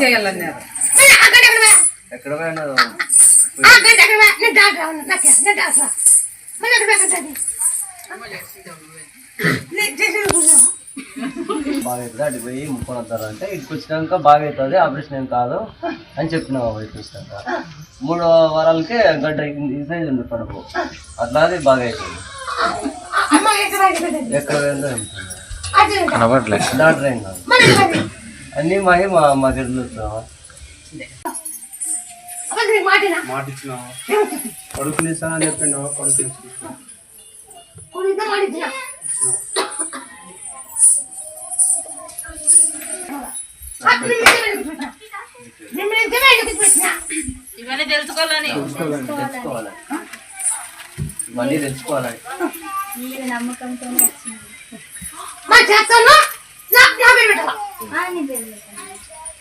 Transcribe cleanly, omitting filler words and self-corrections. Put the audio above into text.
చేయాలన్నారు. ఎక్కడ పోయినా బాగా అవుతుంది. అటు పోయి ముప్పై వస్తారు అంటే ఇటుకు వచ్చినాక బాగా అవుతుంది, ఆపరేషన్ ఏం కాదు అని చెప్పినావు. ఇటు వచ్చినాక 3 వారాలకే గడ్డ ఈ సైజు ఉంది కడుపు, అట్లా అది బాగా అవుతుంది. ఎక్కడ పోయిందో డాక్టర్ ఏం కాదు, అన్నీ మాకు ఎదురుతున్నావా? మాట ఇచ్చినావా? కొడుకుని ఇస్తానని చెప్పిండవా? కొడుకు ఇవన్నీ తెలుసుకోవాలని ఇవన్నీ తెలుసుకోవాలి. నమ్మకంతో